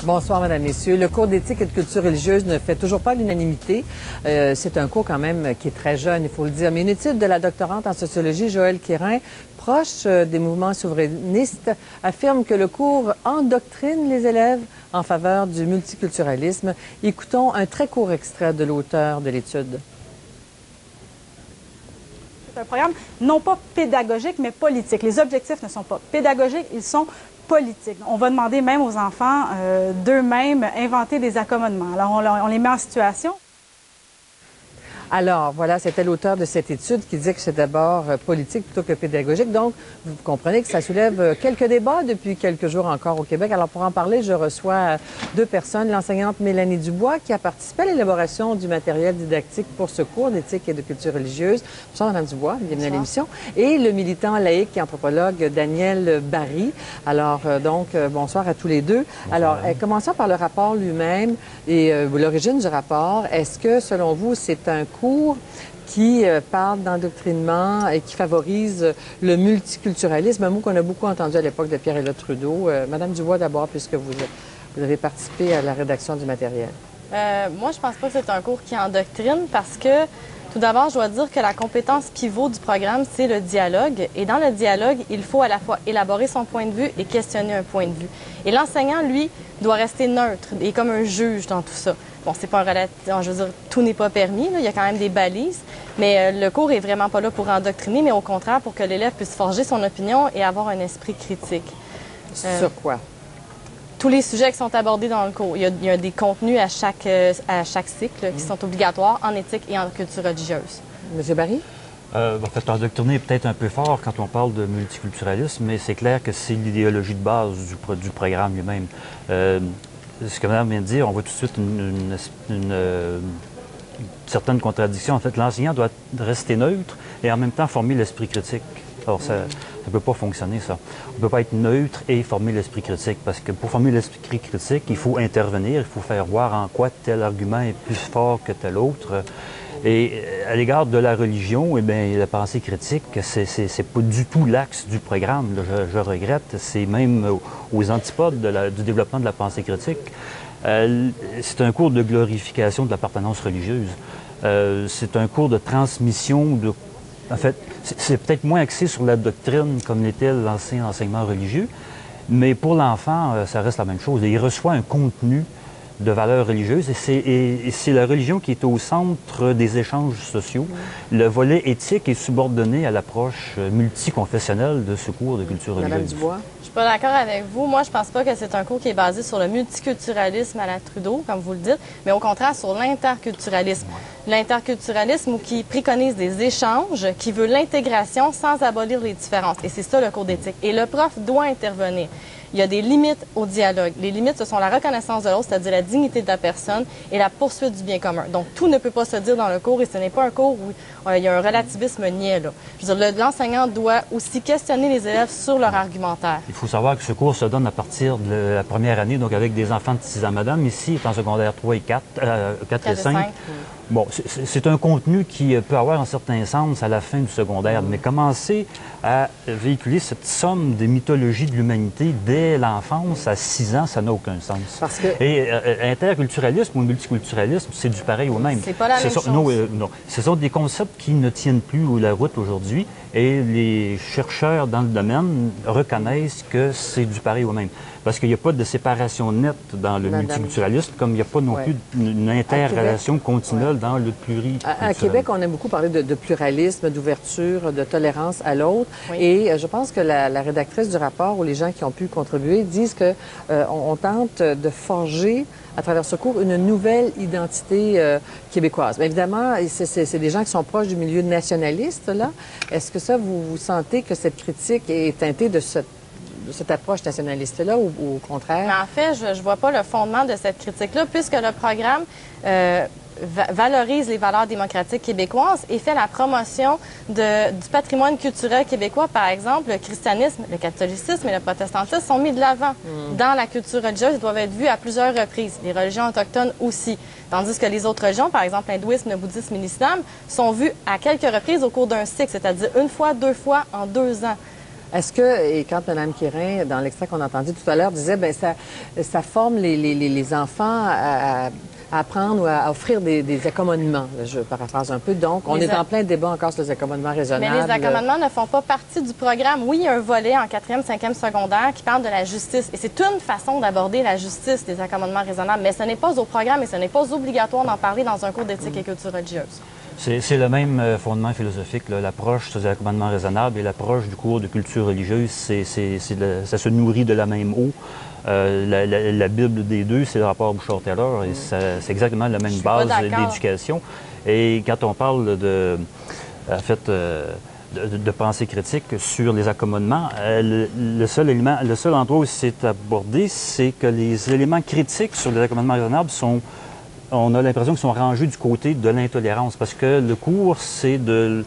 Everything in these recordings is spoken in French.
Bonsoir, Madame, Messieurs. Le cours d'éthique et de culture religieuse ne fait toujours pas l'unanimité. C'est un cours quand même qui est très jeune, il faut le dire. Mais une étude de la doctorante en sociologie, Joëlle Quérin, proche des mouvements souverainistes, affirme que le cours endoctrine les élèves en faveur du multiculturalisme. Écoutons un très court extrait de l'auteur de l'étude. C'est un programme non pas pédagogique, mais politique. Les objectifs ne sont pas pédagogiques, ils sont politiques. On va demander même aux enfants d'eux-mêmes inventer des accommodements. Alors, on les met en situation. Alors, voilà, c'était l'auteur de cette étude qui disait que c'est d'abord politique plutôt que pédagogique. Donc, vous comprenez que ça soulève quelques débats depuis quelques jours encore au Québec. Alors, pour en parler, je reçois deux personnes. L'enseignante Mélanie Dubois, qui a participé à l'élaboration du matériel didactique pour ce cours d'éthique et de culture religieuse. Bonsoir, Mme Dubois, bienvenue à l'émission. Et le militant laïque et anthropologue Daniel Barry. Alors, bonsoir à tous les deux. Bonsoir. Alors, commençons par le rapport lui-même et l'origine du rapport. Est-ce que, selon vous, c'est un cours qui parle d'endoctrinement et qui favorise le multiculturalisme, un mot qu'on a beaucoup entendu à l'époque de Pierre-Éliott Trudeau. Madame Dubois, d'abord, puisque vous avez participé à la rédaction du matériel. Moi, je pense pas que c'est un cours qui endoctrine parce que, tout d'abord, je dois dire que la compétence pivot du programme, c'est le dialogue. Et dans le dialogue, il faut à la fois élaborer son point de vue et questionner un point de vue. Et l'enseignant, lui, doit rester neutre et comme un juge dans tout ça. Bon, c'est pas un relatif, je veux dire, tout n'est pas permis, là. Il y a quand même des balises, mais le cours est vraiment pas là pour endoctriner, mais au contraire pour que l'élève puisse forger son opinion et avoir un esprit critique. Sur quoi? Tous les sujets qui sont abordés dans le cours. Il y a des contenus à chaque cycle qui sont obligatoires en éthique et en culture religieuse. Monsieur Barry? En fait, endoctriner est peut-être un peu fort quand on parle de multiculturalisme, mais c'est clair que c'est l'idéologie de base du programme lui-même. Ce que Mme vient de dire, on voit tout de suite une certaine contradiction. En fait, l'enseignant doit rester neutre et en même temps former l'esprit critique. Alors, ça ne peut pas fonctionner, ça. On ne peut pas être neutre et former l'esprit critique, parce que pour former l'esprit critique, il faut intervenir, il faut faire voir en quoi tel argument est plus fort que tel autre. Et à l'égard de la religion, eh bien, la pensée critique, c'est pas du tout l'axe du programme. Je regrette. C'est même aux antipodes du développement de la pensée critique. C'est un cours de glorification de l'appartenance religieuse. C'est un cours de transmission de... En fait, c'est peut-être moins axé sur la doctrine comme l'était l'ancien enseignement religieux, mais pour l'enfant, ça reste la même chose. Il reçoit un contenu de valeurs religieuses et c'est la religion qui est au centre des échanges sociaux. Le volet éthique est subordonné à l'approche multiconfessionnelle de ce cours de culture religieuse. Madame Dubois? Je suis pas d'accord avec vous. Moi, je pense pas que c'est un cours qui est basé sur le multiculturalisme à la Trudeau, comme vous le dites, mais au contraire sur l'interculturalisme. L'interculturalisme qui préconise des échanges, qui veut l'intégration sans abolir les différences. Et c'est ça le cours d'éthique. Et le prof doit intervenir. Il y a des limites au dialogue. Les limites, ce sont la reconnaissance de l'autre, c'est-à-dire la dignité de la personne et la poursuite du bien commun. Donc, tout ne peut pas se dire dans le cours et ce n'est pas un cours où il y a un relativisme niais, là. Je veux dire, l'enseignant doit aussi questionner les élèves sur leur argumentaire. Il faut savoir que ce cours se donne à partir de la première année, donc avec des enfants de 6 ans. Madame, ici, est en secondaire 3 et 4, 4 et 5. Bon, c'est un contenu qui peut avoir un certain sens à la fin du secondaire, mais commencer à véhiculer cette somme de mythologie de l'humanité dès l'enfance, à 6 ans, ça n'a aucun sens. Parce que... Et interculturalisme ou multiculturalisme, c'est du pareil au même. C'est pas la même chose. Non, ce sont des concepts qui ne tiennent plus la route aujourd'hui et les chercheurs dans le domaine reconnaissent que c'est du pareil au même. Parce qu'il n'y a pas de séparation nette dans le multiculturalisme, comme il n'y a pas non plus une interrelation continuelle dans le pluriculturalisme. À Québec, on aime beaucoup parler de pluralisme, d'ouverture, de tolérance à l'autre. Oui. Et je pense que la rédactrice du rapport ou les gens qui ont pu contribuer disent que on tente de forger à travers ce cours une nouvelle identité québécoise. Mais évidemment, c'est des gens qui sont proches du milieu nationaliste, là. Est-ce que ça, vous sentez que cette critique est teintée de cette approche nationaliste-là ou au contraire? Mais en fait, je ne vois pas le fondement de cette critique-là, puisque le programme valorise les valeurs démocratiques québécoises et fait la promotion du patrimoine culturel québécois. Par exemple, le christianisme, le catholicisme et le protestantisme sont mis de l'avant dans la culture religieuse et doivent être vus à plusieurs reprises. Les religions autochtones aussi. Tandis que les autres religions, par exemple l'hindouisme, le bouddhisme et l'islam, sont vus à quelques reprises au cours d'un cycle, c'est-à-dire une fois, 2 fois en 2 ans. Est-ce que, et quand Mme Quérin, dans l'extrait qu'on a entendu tout à l'heure, disait, bien, ça forme les enfants à apprendre ou à offrir des accommodements. Là, je paraphrase un peu. Donc, on est en plein débat encore sur les accommodements raisonnables. Mais les accommodements ne font pas partie du programme. Oui, il y a un volet en 4e, 5e secondaire qui parle de la justice. Et c'est une façon d'aborder la justice, les accommodements raisonnables. Mais ce n'est pas au programme et ce n'est pas obligatoire d'en parler dans un cours d'éthique et culture religieuse. C'est le même fondement philosophique. L'approche des accommodements raisonnables et l'approche du cours de culture religieuse, ça se nourrit de la même eau. La Bible des deux, c'est le rapport Bouchard-Taylor, et c'est exactement la même base d'éducation. Et quand on parle de pensée critique sur les accommodements, le seul endroit où c'est abordé, c'est que les éléments critiques sur les accommodements raisonnables on a l'impression qu'ils sont rangés du côté de l'intolérance, parce que le cours, c'est de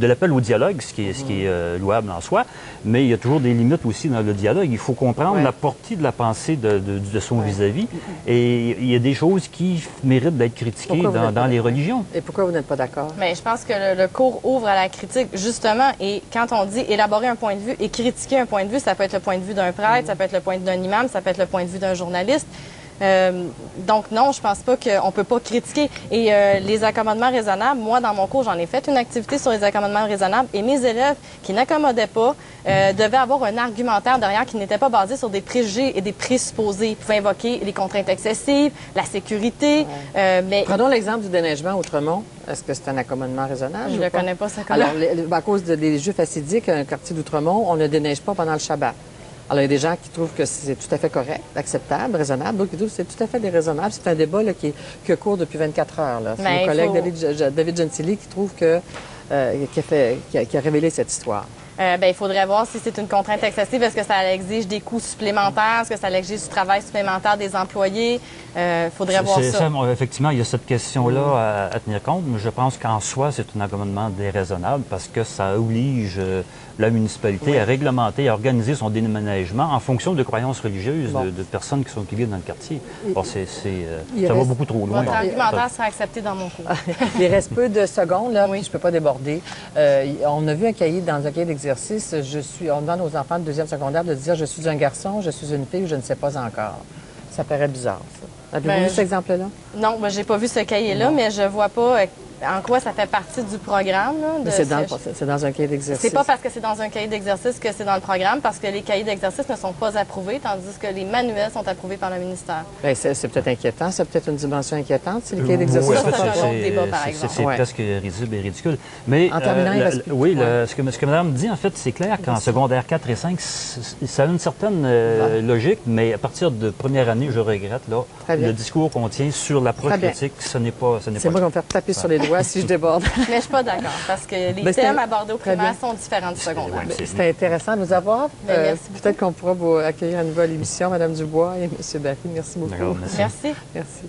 l'appel au dialogue, ce qui est louable en soi, mais il y a toujours des limites aussi dans le dialogue. Il faut comprendre la portée de la pensée de son vis-à-vis, et il y a des choses qui méritent d'être critiquées dans les religions. Et pourquoi vous n'êtes pas d'accord? Mais je pense que le cours ouvre à la critique, justement, et quand on dit élaborer un point de vue et critiquer un point de vue, ça peut être le point de vue d'un prêtre, ça peut être le point de vue d'un imam, ça peut être le point de vue d'un journaliste. Donc non, je pense pas qu'on peut pas critiquer. Et les accommodements raisonnables, moi, dans mon cours, j'en ai fait une activité sur les accommodements raisonnables et mes élèves qui n'accommodaient pas devaient avoir un argumentaire derrière qui n'était pas basé sur des préjugés et des présupposés. Ils pouvaient invoquer les contraintes excessives, la sécurité. Mais... Prenons l'exemple du déneigement à Outremont. Est-ce que c'est un accommodement raisonnable? Je ne connais pas ça comme Alors, à cause des Juifs hassidiques, un quartier d'Outremont, on ne déneige pas pendant le Shabbat. Alors, il y a des gens qui trouvent que c'est tout à fait correct, acceptable, raisonnable. D'autres qui trouvent que c'est tout à fait déraisonnable. C'est un débat là, qui court depuis 24 heures. C'est mon collègue David Gentili qui trouve qui a révélé cette histoire. Il faudrait voir si c'est une contrainte excessive. Est-ce que ça exige des coûts supplémentaires? Est-ce que ça exige du travail supplémentaire des employés? Il faudrait voir ça. Effectivement, il y a cette question-là à tenir compte, mais je pense qu'en soi, c'est un accommodement déraisonnable parce que ça oblige la municipalité à réglementer, à organiser son déménagement en fonction de croyances religieuses de personnes qui vivent dans le quartier. Bon, ça va beaucoup trop loin. Votre argumentaire sera accepté dans mon cours. Il reste peu de secondes, là, puis je ne peux pas déborder. On a vu dans un cahier d'exercice, on demande aux enfants de 2e secondaire de dire « je suis un garçon, je suis une fille ou je ne sais pas encore ». Ça paraît bizarre, ça. Avez-vous vu cet exemple-là? Non, je n'ai pas vu ce cahier-là, mais je ne vois pas en quoi ça fait partie du programme. C'est dans un cahier d'exercice. C'est pas parce que c'est dans un cahier d'exercice que c'est dans le programme, parce que les cahiers d'exercice ne sont pas approuvés, tandis que les manuels sont approuvés par le ministère. Bien, c'est peut-être inquiétant, c'est peut-être une dimension inquiétante, si les cahiers d'exercice oui, sont pas c'est presque risible et ridicule. Mais, en terminant, ce que Mme dit, en fait, c'est clair qu'en secondaire 4 et 5, ça a une certaine logique, mais à partir de première année, je regrette, le discours qu'on tient sur l'approche critique, ce n'est pas... C'est moi qui vais me faire taper sur les doigts si je déborde. Mais je ne suis pas d'accord, parce que les thèmes abordés au primaire sont différents du secondaire. C'était intéressant de vous avoir. Peut-être qu'on pourra vous accueillir à nouveau à l'émission, Mme Dubois et M. Barry. Merci beaucoup. Merci. Merci.